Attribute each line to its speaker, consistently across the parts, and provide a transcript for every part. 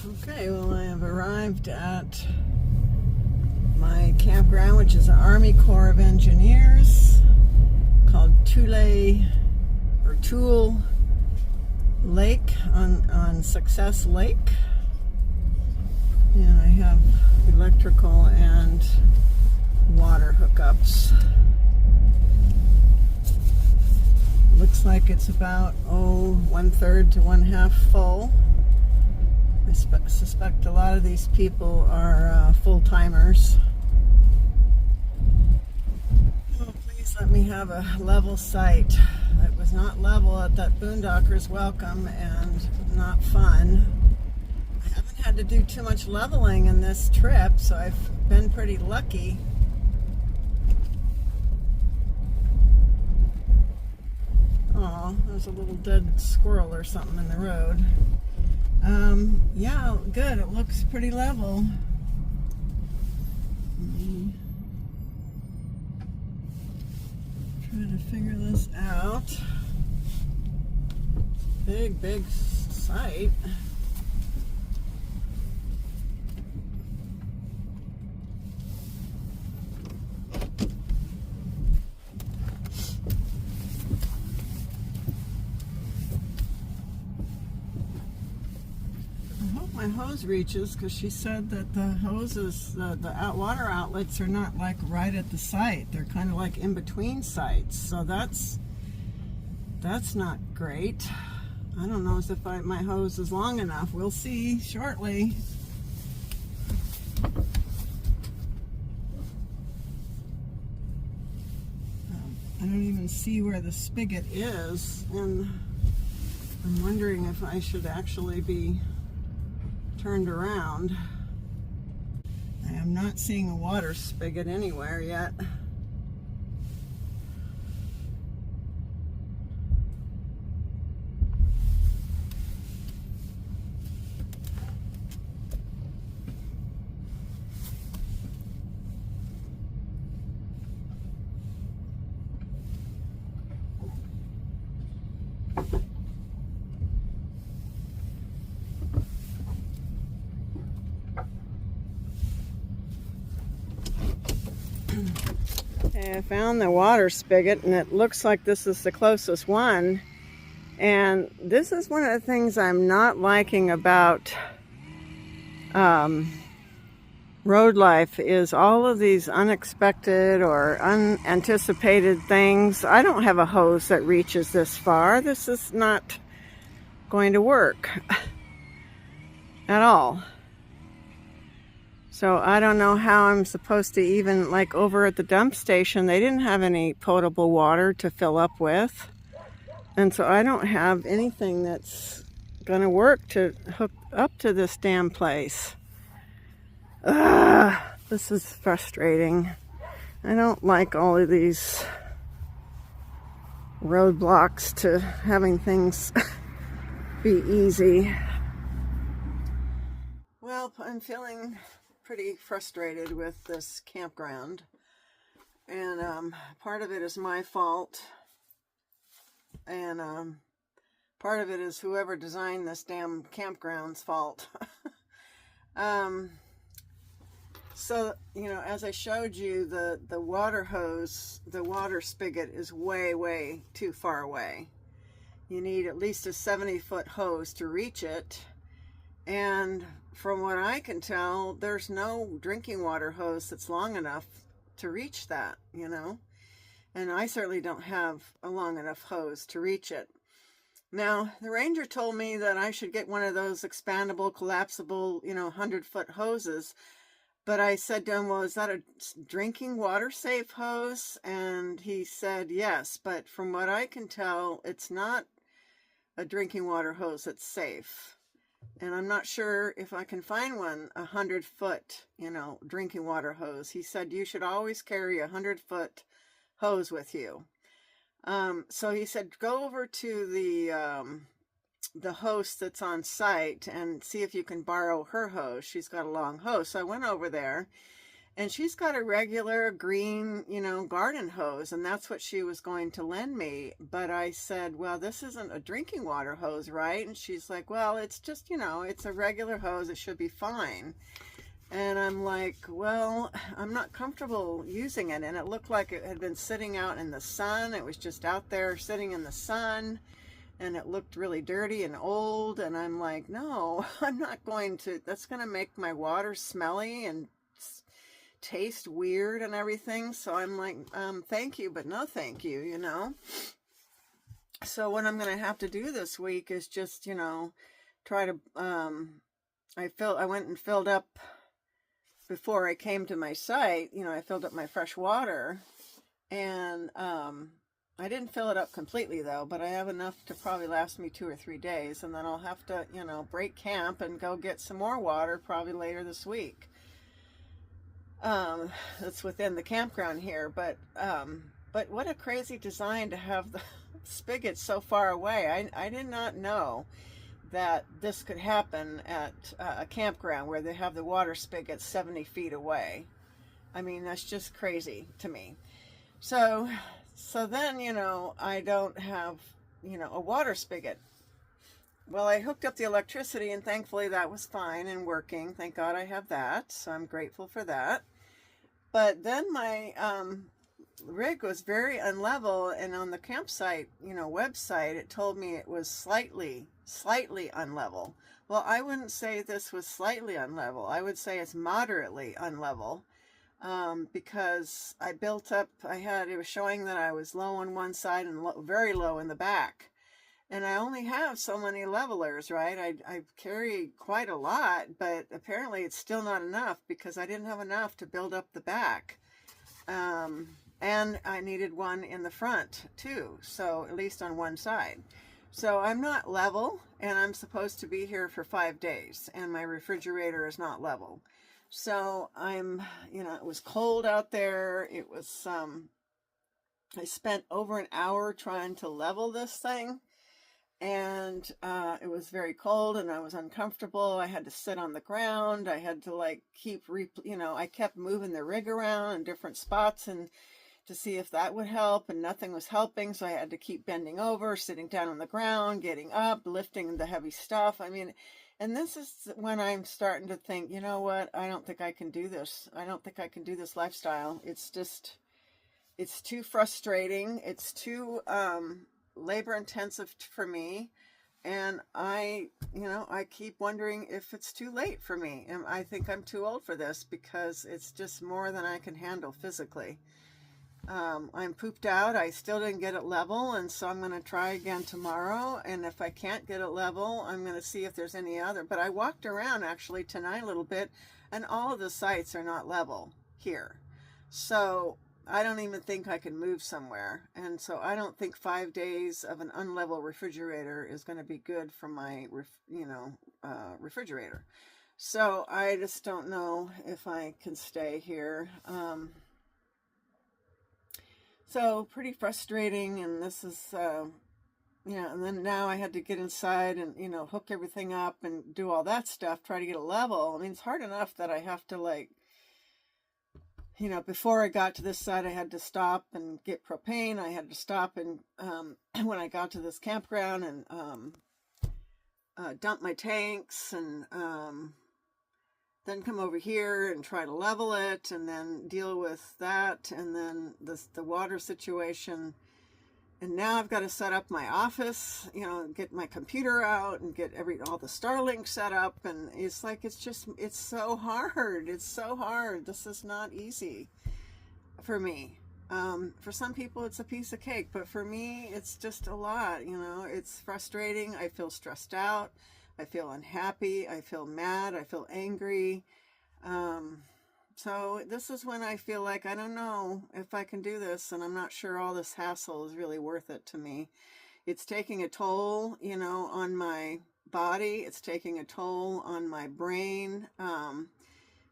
Speaker 1: Okay, well, I have arrived at my campground, which is an Army Corps of Engineers, called Tool Lake on Success Lake. And I have electrical and water hookups. Looks like it's about 1/3 to 1/2 full. I suspect a lot of these people are full-timers. Oh, please let me have a level site. It was not level at that Boondocker's Welcome and not fun. I haven't had to do too much leveling in this trip, so I've been pretty lucky. Oh, there's a little dead squirrel or something in the road. Yeah, good. It looks pretty level. Try to figure this out. Big site. My hose reaches, because she said that the hoses, the water outlets are not like right at the site. They're kind of like in between sites. So that's not great. I don't know if my hose is long enough. We'll see shortly. I don't even see where the spigot is, and I'm wondering if I should actually be turned around. I am not seeing a water spigot anywhere yet. Okay, I found the water spigot, and it looks like this is the closest one. And this is one of the things I'm not liking about road life, is all of these unexpected or unanticipated things. I don't have a hose that reaches this far. This is not going to work at all. So I don't know how I'm supposed to even, like over at the dump station, they didn't have any potable water to fill up with. And so I don't have anything that's gonna work to hook up to this damn place. This is frustrating. I don't like all of these roadblocks to having things be easy. Well, I'm feeling pretty frustrated with this campground, and part of it is my fault, and part of it is whoever designed this damn campground's fault. So, you know, as I showed you, the water hose, the water spigot is way too far away. You need at least a 70-foot hose to reach it. And from what I can tell, there's no drinking water hose that's long enough to reach that, you know. And I certainly don't have a long enough hose to reach it. Now, the ranger told me that I should get one of those expandable, collapsible, 100-foot hoses. But I said to him, well, is that a drinking water safe hose? And he said, yes. But from what I can tell, it's not a drinking water hose that's safe. And I'm not sure if I can find one, 100-foot, drinking water hose. He said you should always carry a 100-foot hose with you. So he said, go over to the host that's on site and see if you can borrow her hose. She's got a long hose. So I went over there, And she's got a regular green, you know, garden hose, and that's what she was going to lend me. But I said, well, this isn't a drinking water hose, right? And she's like, well, it's just, you know, it's a regular hose. It should be fine. And I'm like, well, I'm not comfortable using it. And it looked like it had been sitting out in the sun. It was just out there sitting in the sun. And it looked really dirty and old. And I'm like, no, I'm not going to. That's going to make my water smelly and taste weird and everything. So I'm like, thank you, but no thank you, you know. So what I'm going to have to do this week is just, you know, try to, I went and filled up before I came to my site, you know, I filled up my fresh water, and I didn't fill it up completely though, but I have enough to probably last me 2 or 3 days, and then I'll have to, you know, break camp and go get some more water probably later this week. That's within the campground here, but what a crazy design to have the spigot so far away. I did not know that this could happen at a campground where they have the water spigot 70 feet away. I mean, that's just crazy to me. So then, you know, I don't have, you know, a water spigot. Well, I hooked up the electricity, and thankfully that was fine and working. Thank God I have that, so I'm grateful for that. But then my rig was very unlevel, and on the campsite, you know, website, it told me it was slightly unlevel. Well, I wouldn't say this was slightly unlevel. I would say it's moderately unlevel, because I built up, it was showing that I was low on one side and very low in the back. And I only have so many levelers, right? I carry quite a lot, but apparently it's still not enough because I didn't have enough to build up the back. And I needed one in the front too, so at least on one side. So I'm not level, and I'm supposed to be here for 5 days, and my refrigerator is not level. So you know, it was cold out there. It was, I spent over an hour trying to level this thing. And it was very cold, and I was uncomfortable. I had to sit on the ground. I had to like you know, I kept moving the rig around in different spots and to see if that would help, and nothing was helping. So I had to keep bending over, sitting down on the ground, getting up, lifting the heavy stuff. I mean, and this is when I'm starting to think, you know what? I don't think I can do this. I don't think I can do this lifestyle. It's just, it's too frustrating. It's too, labor intensive for me, and I keep wondering if it's too late for me, and I think I'm too old for this because it's just more than I can handle physically. I'm pooped out. I still didn't get it level, and so I'm going to try again tomorrow, and if I can't get it level, I'm going to see if there's any other. But I walked around actually tonight a little bit, and all of the sites are not level here, so I don't even think I can move somewhere. And so I don't think 5 days of an unlevel refrigerator is going to be good for my, refrigerator. So I just don't know if I can stay here. So pretty frustrating. And this is, and then now I had to get inside and, you know, hook everything up and do all that stuff, try to get a level. I mean, it's hard enough that I have to like, you know, before I got to this side, I had to stop and get propane. I had to stop and when I got to this campground and dump my tanks, and then come over here and try to level it, and then deal with that, and then the water situation. And now I've got to set up my office, you know, get my computer out and get all the Starlink set up. And it's like, it's so hard. It's so hard. This is not easy for me. For some people it's a piece of cake, but for me it's just a lot, you know. It's frustrating. I feel stressed out. I feel unhappy. I feel mad. I feel angry. So this is when I feel like I don't know if I can do this, and I'm not sure all this hassle is really worth it to me. It's taking a toll, you know, on my body. It's taking a toll on my brain.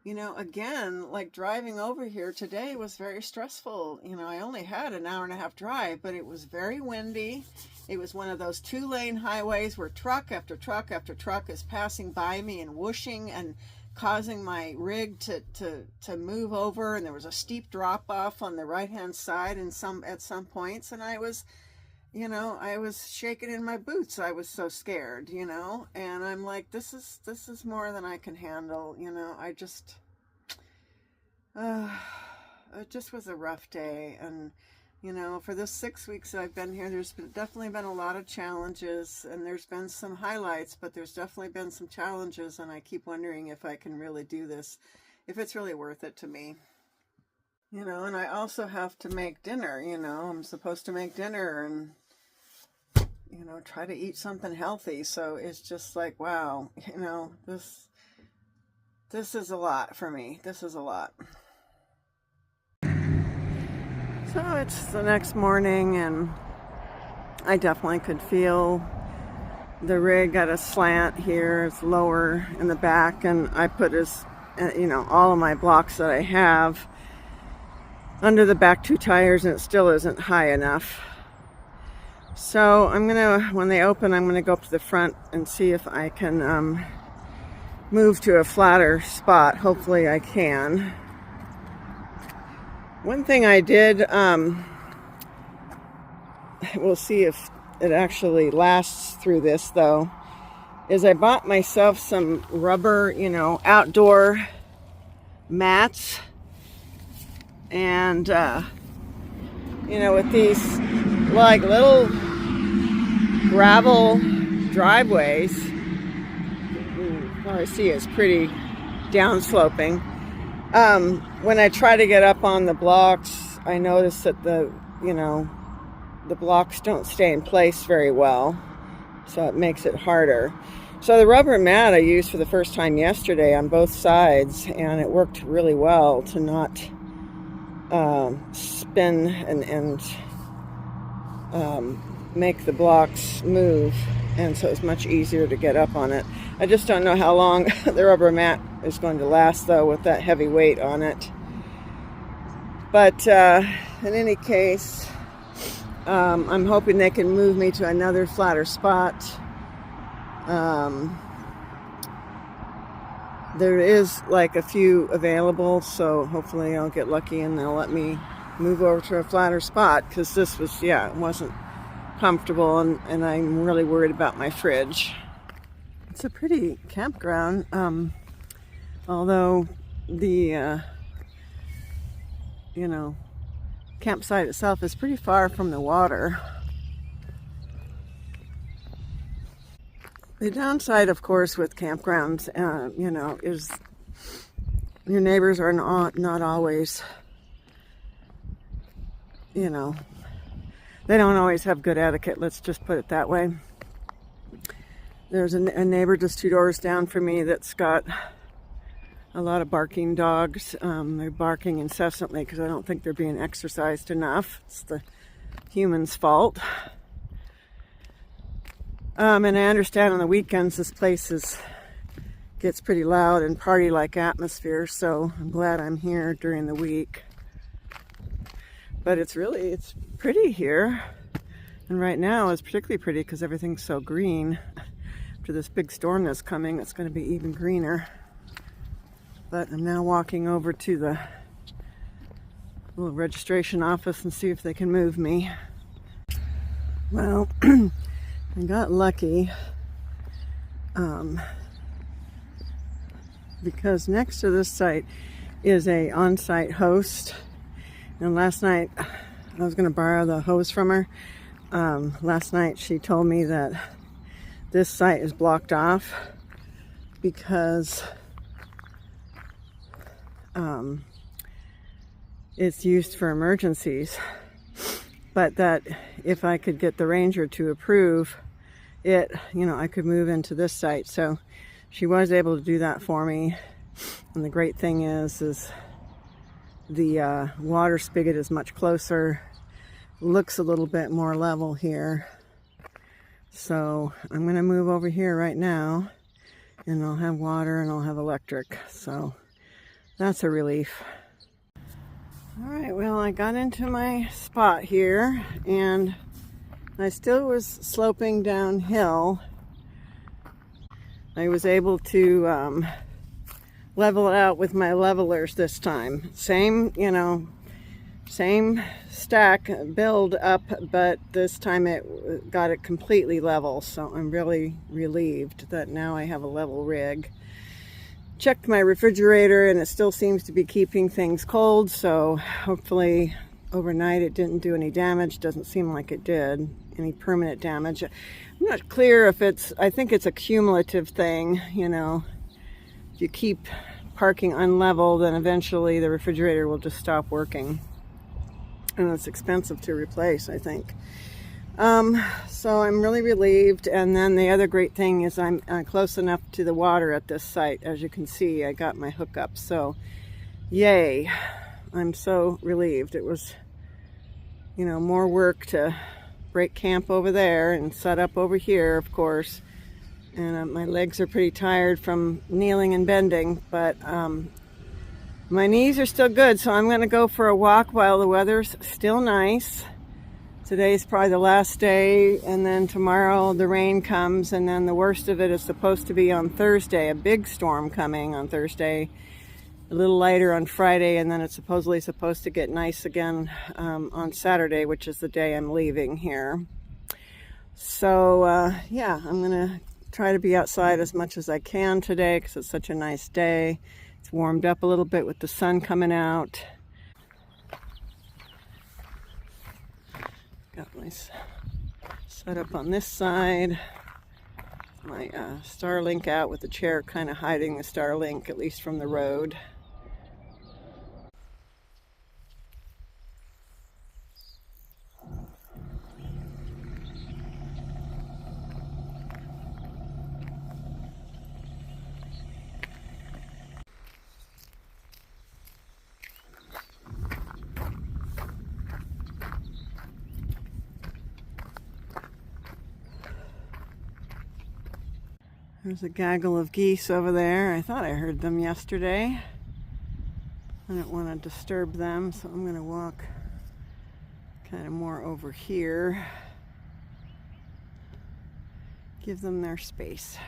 Speaker 1: You know, again, like driving over here today was very stressful. You know, I only had an hour and a half drive, but it was very windy. It was one of those 2-lane highways where truck after truck after truck is passing by me and whooshing and causing my rig to move over, and there was a steep drop off on the right hand side and at some points, and I was shaking in my boots. I was so scared, and I'm like, this is more than I can handle. It just was a rough day. And for this 6 weeks that I've been here, there's definitely been a lot of challenges, and there's been some highlights, but there's definitely been some challenges, and I keep wondering if I can really do this, if it's really worth it to me. And I also have to make dinner. I'm supposed to make dinner and try to eat something healthy. So it's just like, wow, this is a lot for me. This is a lot. So it's the next morning, and I definitely could feel the rig at a slant here. It's lower in the back, and I put all of my blocks that I have under the back two tires, and it still isn't high enough. So when they open, I'm gonna go up to the front and see if I can move to a flatter spot. Hopefully I can. One thing I did, we'll see if it actually lasts through this though, is I bought myself some rubber, outdoor mats. And, with these like little gravel driveways, I see it's pretty downsloping. When I try to get up on the blocks, I notice that the blocks don't stay in place very well, so it makes it harder. So the rubber mat I used for the first time yesterday on both sides, and it worked really well to not spin and make the blocks move, and so it's much easier to get up on it. I just don't know how long the rubber mat is going to last though with that heavy weight on it. But in any case, I'm hoping they can move me to another flatter spot. There is like a few available, so hopefully I'll get lucky and they'll let me move over to a flatter spot, because this was, it wasn't comfortable, and I'm really worried about my fridge. It's a pretty campground, although the campsite itself is pretty far from the water. The downside, of course, with campgrounds, is your neighbors are not always, they don't always have good etiquette, let's just put it that way. There's a neighbor just 2 doors down from me that's got a lot of barking dogs. They're barking incessantly because I don't think they're being exercised enough. It's the humans' fault. And I understand on the weekends this place gets pretty loud and party-like atmosphere, so I'm glad I'm here during the week. But it's pretty here, and right now it's particularly pretty because everything's so green. After this big storm that's coming, it's going to be even greener. But I'm now walking over to the little registration office and see if they can move me. Well, I got lucky because next to this site is a on-site host, and last night I was going to borrow the hose from her. Last night she told me that this site is blocked off because it's used for emergencies, but that if I could get the ranger to approve it, I could move into this site. So she was able to do that for me. And the great thing is the water spigot is much closer, looks a little bit more level here. So I'm going to move over here right now, and I'll have water and I'll have electric. So that's a relief. All right, well, I got into my spot here, and I still was sloping downhill. I was able to level it out with my levelers this time. Same, you know, same stack build up, but this time it got it completely level. So I'm really relieved that now I have a level rig. Checked my refrigerator and it still seems to be keeping things cold, so hopefully overnight it didn't do any damage. Doesn't seem like it did any permanent damage. I'm not clear if it's, I think it's a cumulative thing, you know. If you keep parking unlevel, then eventually the refrigerator will just stop working, and it's expensive to replace, I think. So I'm really relieved. And then the other great thing is I'm close enough to the water at this site. As you can see, I got my hookup, so yay. I'm so relieved. It was, you know, more work to break camp over there and set up over here, of course. And my legs are pretty tired from kneeling and bending, but my knees are still good, so I'm going to go for a walk while the weather's still nice. Today's probably the last day, and then tomorrow the rain comes, and then the worst of it is supposed to be on Thursday, a big storm coming on Thursday, a little lighter on Friday, and then it's supposedly supposed to get nice again on Saturday, which is the day I'm leaving here. So yeah, I'm gonna try to be outside as much as I can today because it's such a nice day. It's warmed up a little bit with the sun coming out. Got my set up on this side. My Starlink out with the chair kind of hiding the Starlink, at least from the road. There's a gaggle of geese over there. I thought I heard them yesterday. I don't want to disturb them, so I'm going to walk kind of more over here. Give them their space.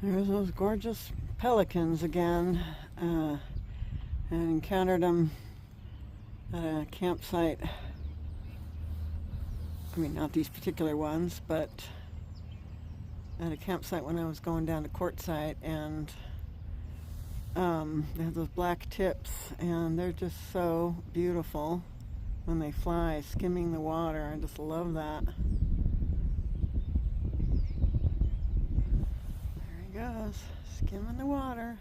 Speaker 1: There's those gorgeous pelicans again. I encountered them at a campsite. I mean, not these particular ones, but at a campsite when I was going down to Quartzsite, and they have those black tips, and they're just so beautiful when they fly, skimming the water. I just love that. There he goes, skimming the water.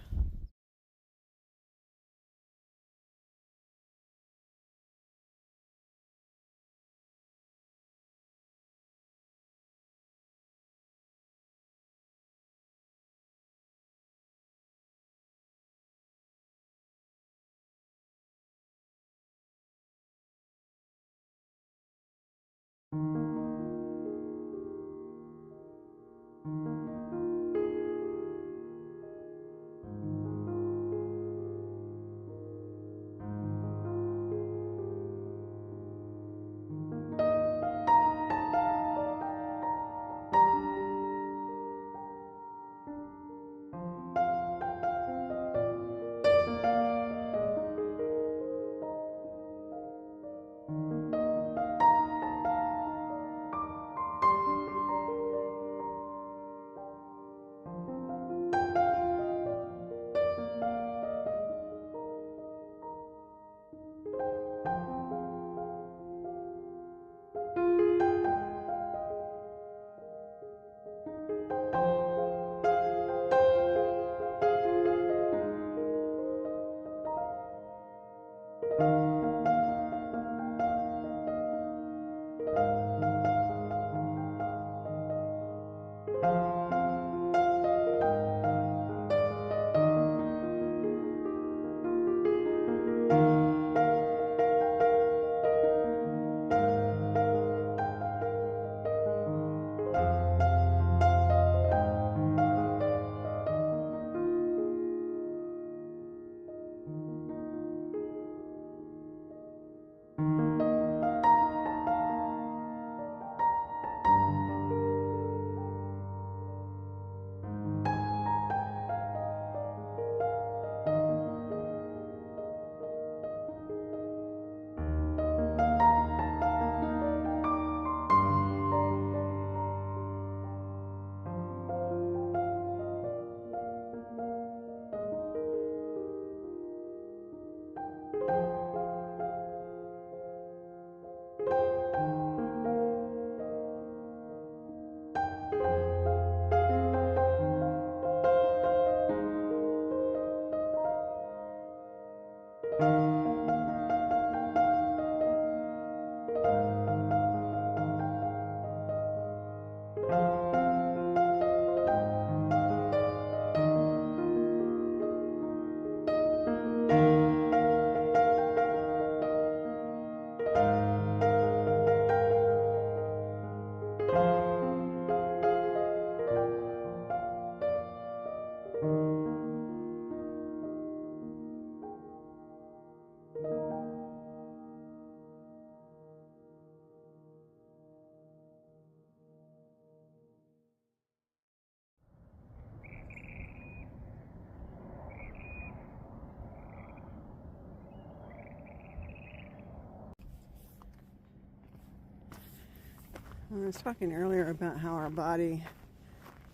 Speaker 1: I was talking earlier about how our body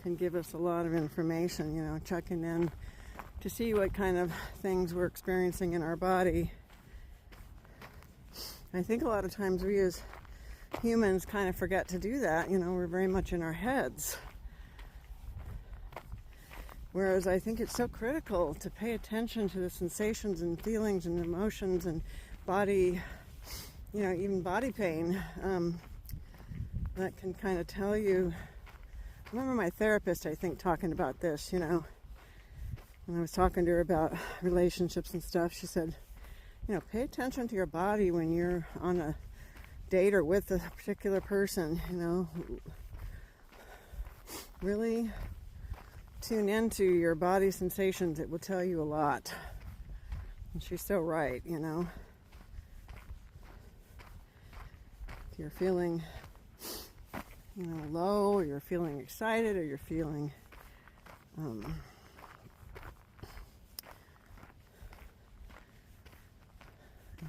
Speaker 1: can give us a lot of information, you know, checking in to see what kind of things we're experiencing in our body. I think a lot of times we as humans kind of forget to do that. You know, we're very much in our heads. Whereas I think it's so critical to pay attention to the sensations and feelings and emotions and body, you know, even body pain. That can kind of tell you. I remember my therapist, I think, talking about this, you know, when I was talking to her about relationships and stuff. She said, you know, pay attention to your body when you're on a date or with a particular person, you know. Really tune into your body sensations. It will tell you a lot. And she's so right, you know. If you're feeling, you know, low, or you're feeling excited, or you're feeling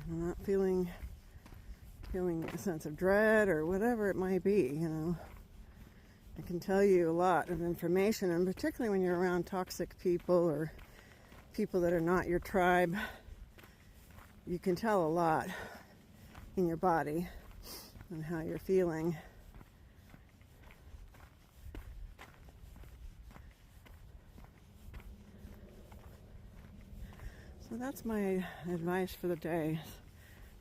Speaker 1: not feeling a sense of dread, or whatever it might be, you know. It can tell you a lot of information, and particularly when you're around toxic people or people that are not your tribe, you can tell a lot in your body and how you're feeling. So that's my advice for the day.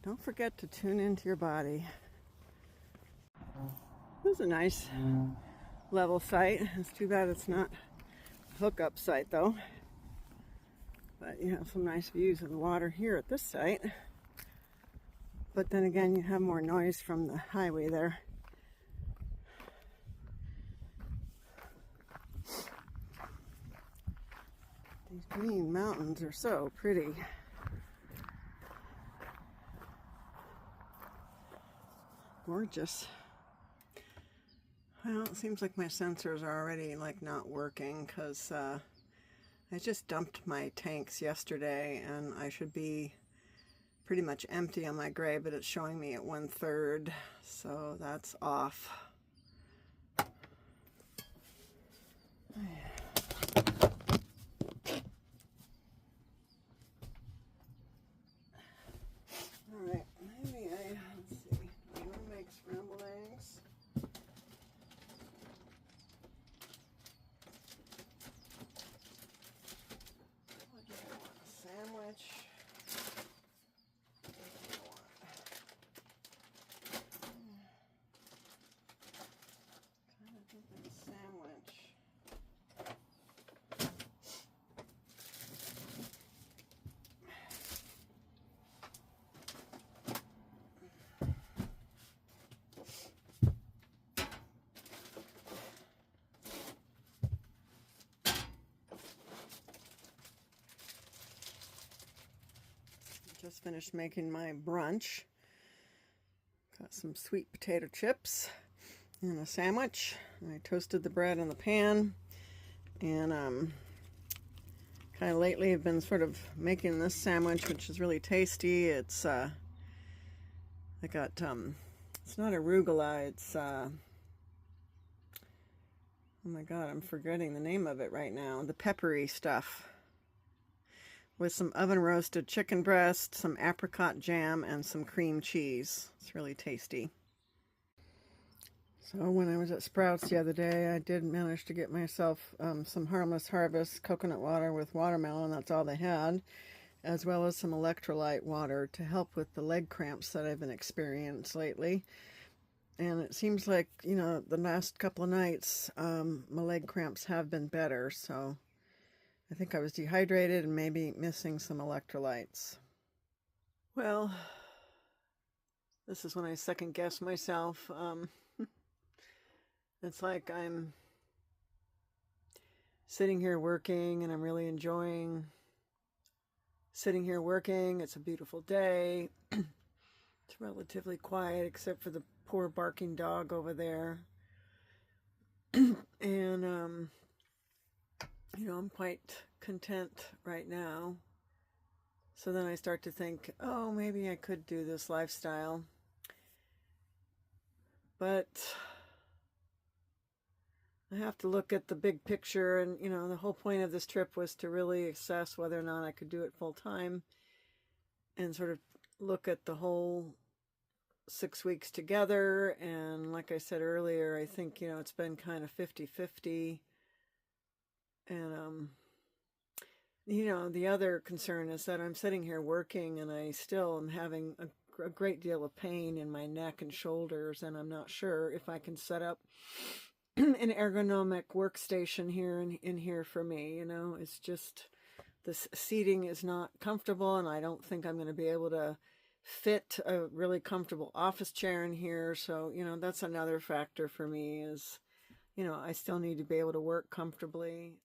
Speaker 1: Don't forget to tune into your body. This is a nice level site. It's too bad it's not a hookup site though. But you have some nice views of the water here at this site. But then again, you have more noise from the highway there. These green mountains are so pretty. Gorgeous. Well, it seems like my sensors are already like not working because I just dumped my tanks yesterday and I should be pretty much empty on my gray, but it's showing me at 1/3, so that's off. Alright, maybe let's see, I'm going to make scrambled eggs. What do I want? A sandwich. Just finished making my brunch. Got some sweet potato chips and a sandwich. I toasted the bread in the pan, and kind of lately I've been sort of making this sandwich, which is really tasty. It's I got it's not arugula, it's oh my god, I'm forgetting the name of it right now. The peppery stuff, with some oven roasted chicken breast, some apricot jam, and some cream cheese. It's really tasty. So when I was at Sprouts the other day, I did manage to get myself some Harmless Harvest coconut water with watermelon. That's all they had, as well as some electrolyte water to help with the leg cramps that I've been experiencing lately. And it seems like, you know, the last couple of nights, my leg cramps have been better, so I think I was dehydrated and maybe missing some electrolytes. Well, this is when I second guess myself. It's like I'm sitting here working and I'm really enjoying sitting here working. It's a beautiful day. It's relatively quiet except for the poor barking dog over there. And you know, I'm quite content right now. So then I start to think, oh, maybe I could do this lifestyle. But I have to look at the big picture, and you know, the whole point of this trip was to really assess whether or not I could do it full time and sort of look at the whole 6 weeks together. And like I said earlier, I think, you know, it's been kind of 50-50. And you know, the other concern is that I'm sitting here working and I still am having a great deal of pain in my neck and shoulders, and I'm not sure if I can set up an ergonomic workstation here in here for me. You know, it's just this seating is not comfortable, and I don't think I'm going to be able to fit a really comfortable office chair in here. So, you know, that's another factor for me is, you know, I still need to be able to work comfortably.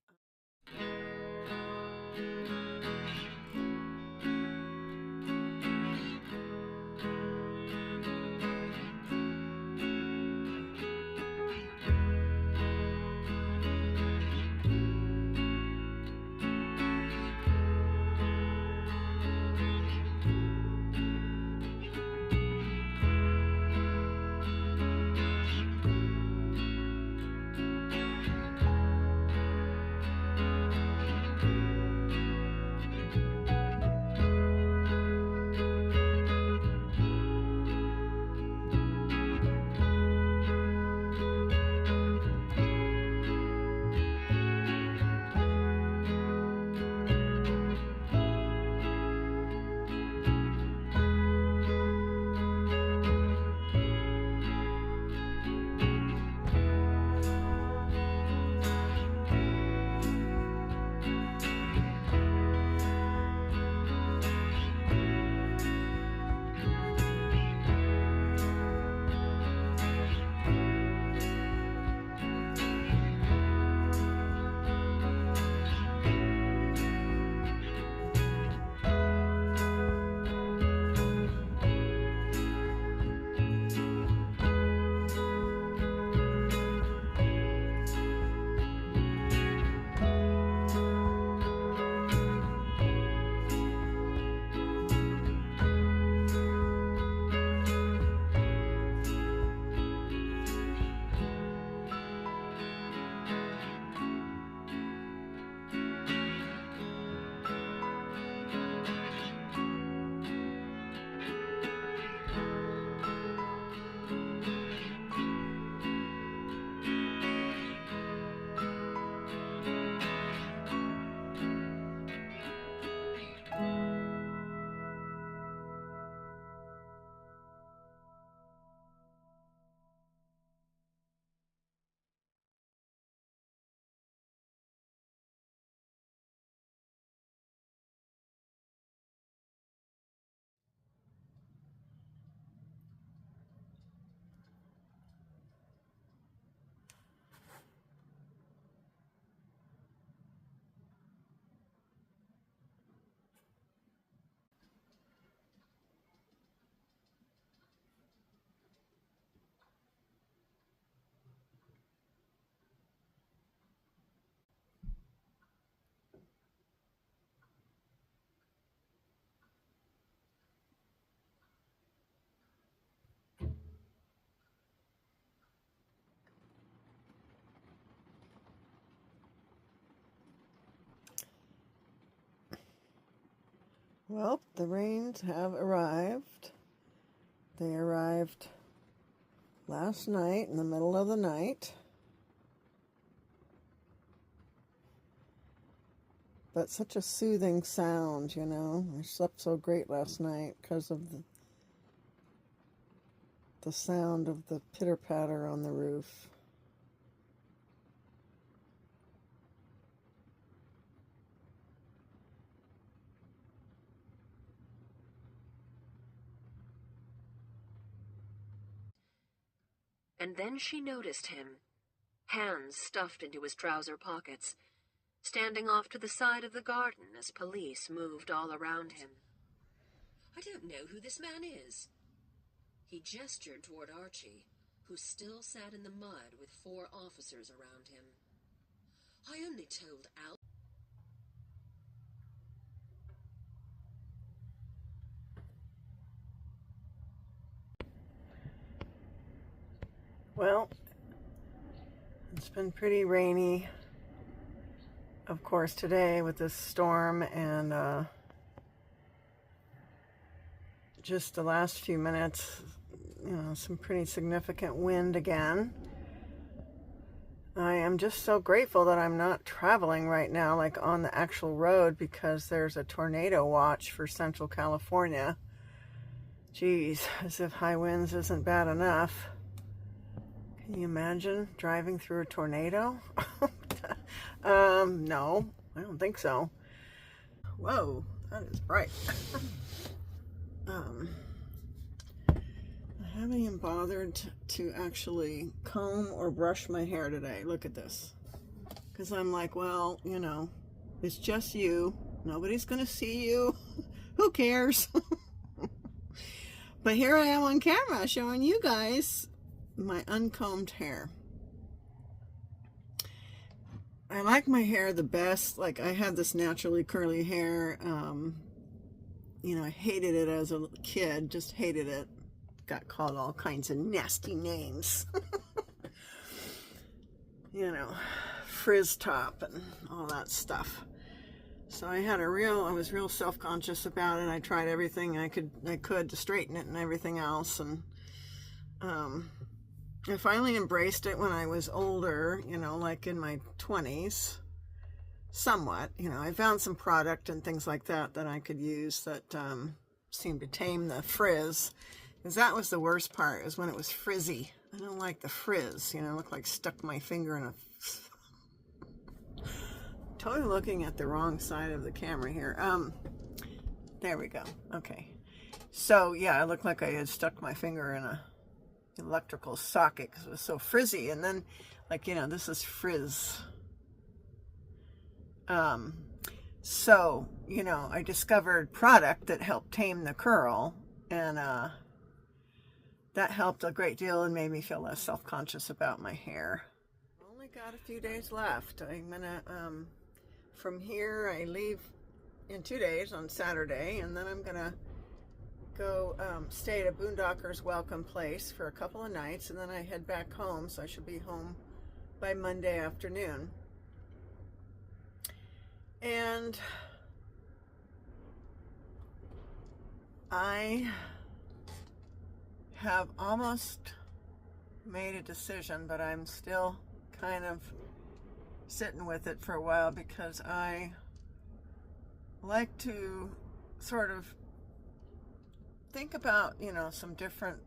Speaker 1: Well, the rains have arrived. They arrived last night in the middle of the night. But such a soothing sound, you know. I slept so great last night because of the sound of the pitter-patter on the roof.
Speaker 2: And then she noticed him, hands stuffed into his trouser pockets, standing off to the side of the garden as police moved all around him.
Speaker 3: I don't know who this man is. He gestured toward Archie, who still sat in the mud with 4 officers around him. I only told Al.
Speaker 1: Well, It's been pretty rainy, of course, today with this storm, and just the last few minutes, some pretty significant wind again. I am just so grateful that I'm not traveling right now, like on the actual road, because there's a tornado watch for Central California. Geez, as if high winds isn't bad enough. Can you imagine driving through a tornado? No, I don't think so. Whoa, that is bright. I haven't even bothered to actually comb or brush my hair today. Look at this. Because I'm like, well, it's just you. Nobody's going to see you. Who cares? But here I am on camera showing you guys my uncombed hair. I like my hair the best. Like, I had this naturally curly hair. I hated it as a kid. Just hated it. Got called all kinds of nasty names. Frizz top and all that stuff. So I was real self-conscious about it. I tried everything I could to straighten it and everything else. And I finally embraced it when I was older, like in my 20s, somewhat. I found some product and things like that I could use that seemed to tame the frizz. Because that was the worst part, is when it was frizzy. I don't like the frizz, it looked like stuck my finger in a... Totally looking at the wrong side of the camera here. There we go. Okay. So, yeah, I looked like I had stuck my finger in a electrical socket because it was so frizzy. And then, this is frizz. So, I discovered product that helped tame the curl, and that helped a great deal and made me feel less self-conscious about my hair. Only got a few days left. I'm gonna, from here, I leave in 2 days on Saturday, and then I'm gonna go stay at a Boondocker's Welcome Place for a couple of nights, and then I head back home, so I should be home by Monday afternoon. And I have almost made a decision, but I'm still kind of sitting with it for a while, because I like to sort of think about, some different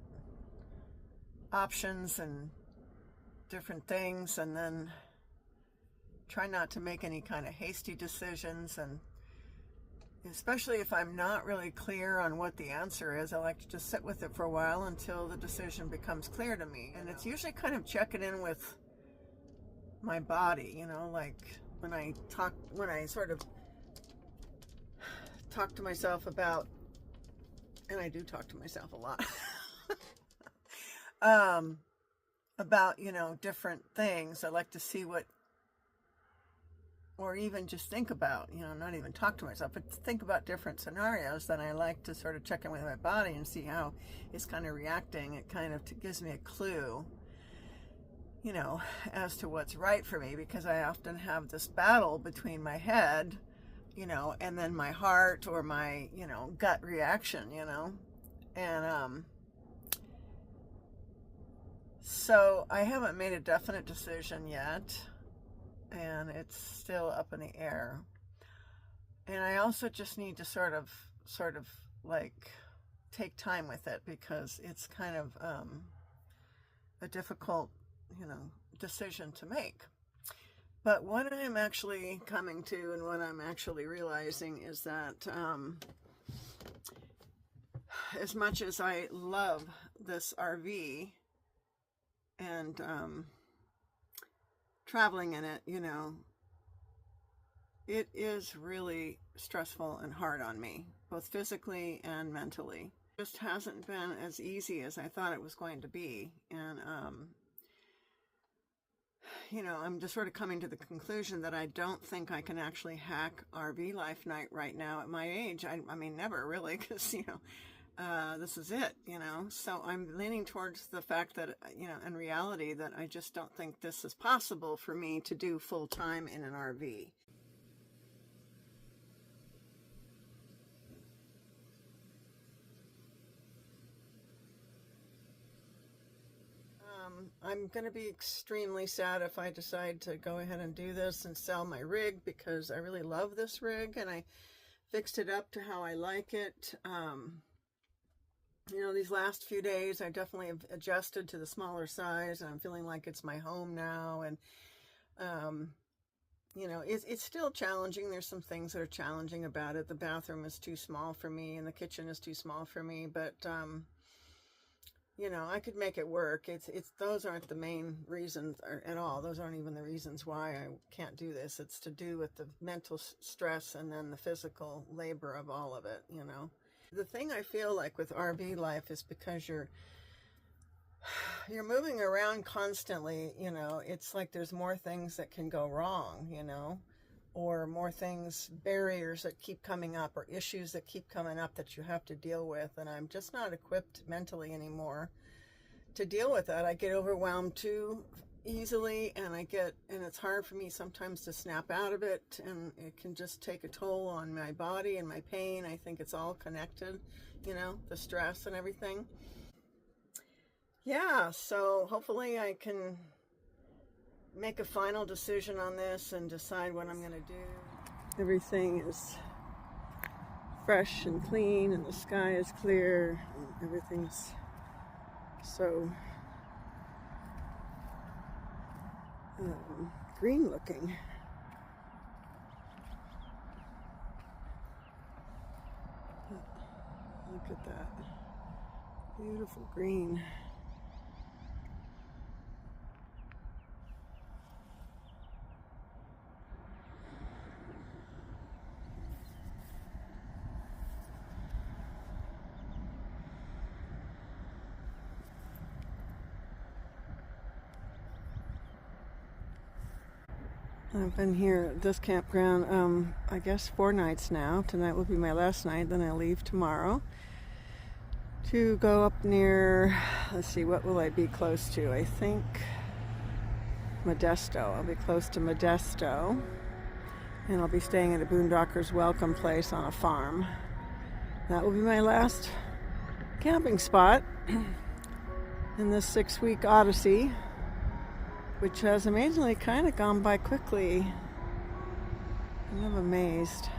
Speaker 1: options and different things, and then try not to make any kind of hasty decisions. And especially if I'm not really clear on what the answer is, I like to just sit with it for a while until the decision becomes clear to me. And it's usually kind of checking in with my body, like when I sort of talk to myself about, and I do talk to myself a lot, about, different things. I like to see or even just think about, not even talk to myself, but think about different scenarios. Then I like to sort of check in with my body and see how it's kind of reacting. It kind of gives me a clue, as to what's right for me, because I often have this battle between my head, and then my heart or my, gut reaction, and, so I haven't made a definite decision yet, and it's still up in the air. And I also just need to sort of like take time with it, because it's kind of a difficult, decision to make. But what I'm actually coming to, and what I'm actually realizing, is that as much as I love this RV and traveling in it, it is really stressful and hard on me, both physically and mentally. It just hasn't been as easy as I thought it was going to be. And I'm just sort of coming to the conclusion that I don't think I can actually hack RV life night right now at my age. I mean, never really, because, this is it, you know. So I'm leaning towards the fact that, you know, in reality, that I just don't think this is possible for me to do full time in an RV. I'm going to be extremely sad if I decide to go ahead and do this and sell my rig, because I really love this rig and I fixed it up to how I like it. You know, these last few days I definitely have adjusted to the smaller size, and I'm feeling like it's my home now. And you know, it's still challenging. There's some things that are challenging about it. The bathroom is too small for me and the kitchen is too small for me, but you know, I could make it work. It's those aren't the main reasons at all. Those aren't even the reasons why I can't do this. It's to do with the mental stress and then the physical labor of all of it, you know. The thing I feel like with RV life is because you're moving around constantly, you know, it's like there's more things that can go wrong, you know, or more things, barriers that keep coming up, or issues that keep coming up that you have to deal with. And I'm just not equipped mentally anymore to deal with that. I get overwhelmed too easily, and it's hard for me sometimes to snap out of it, and it can just take a toll on my body and my pain. I think it's all connected, you know, the stress and everything. Yeah, so hopefully I can make a final decision on this and decide what I'm going to do. Everything is fresh and clean, and the sky is clear, and everything's so green looking. Look at that. Beautiful green. I've been here at this campground, I guess 4 nights now. Tonight will be my last night, then I leave tomorrow to go up near, let's see, what will I be close to? I think Modesto. I'll be close to Modesto, and I'll be staying at a Boondockers Welcome place on a farm. That will be my last camping spot in this 6-week odyssey, which has amazingly kind of gone by quickly. I'm amazed.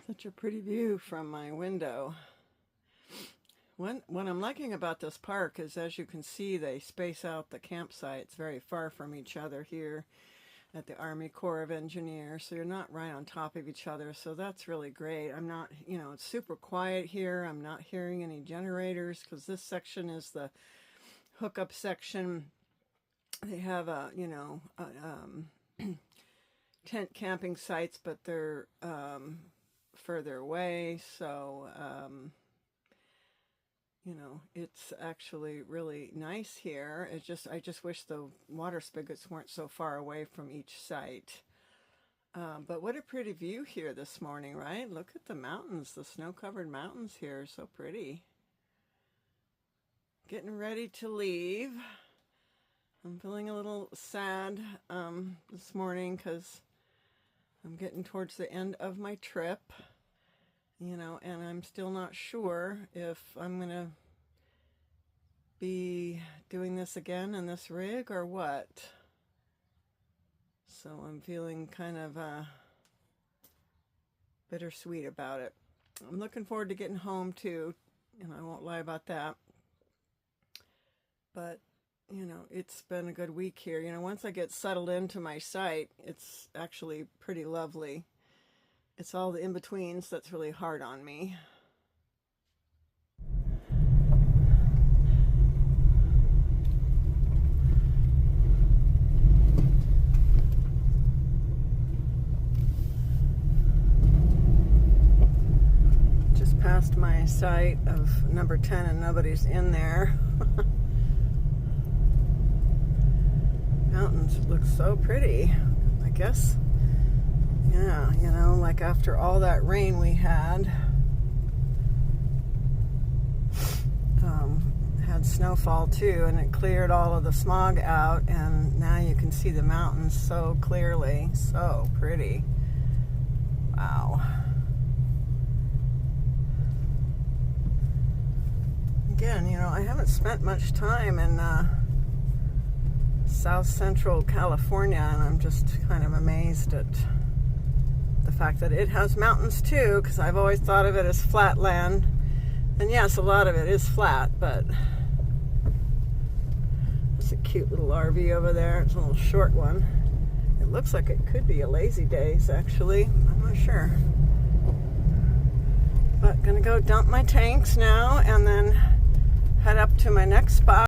Speaker 1: Such a pretty view from my window. What I'm liking about this park is, as you can see, they space out the campsites very far from each other here at the Army Corps of Engineers, so you're not right on top of each other, so that's really great. I'm not, it's super quiet here. I'm not hearing any generators because this section is the hookup section. They have tent camping sites, but they're further away, so it's actually really nice here. I just wish the water spigots weren't so far away from each site. But what a pretty view here this morning, right? Look at the mountains, the snow-covered mountains here, so pretty. Getting ready to leave. I'm feeling a little sad this morning because I'm getting towards the end of my trip, and I'm still not sure if I'm going to be doing this again in this rig or what. So I'm feeling kind of bittersweet about it. I'm looking forward to getting home too, and I won't lie about that. But it's been a good week here. Once I get settled into my site, it's actually pretty lovely. It's all the in-betweens that's really hard on me. Just passed my site of number 10 and nobody's in there. Mountains look so pretty. I guess, yeah, like after all that rain we had snowfall too, and it cleared all of the smog out, and now you can see the mountains so clearly. So pretty. Wow. Again, I haven't spent much time in South Central California, and I'm just kind of amazed at the fact that it has mountains too, because I've always thought of it as flat land. And yes, a lot of it is flat, but it's a cute little RV over there. It's a little short one. It looks like it could be a Lazy Days, actually. I'm not sure. But gonna go dump my tanks now and then head up to my next spot.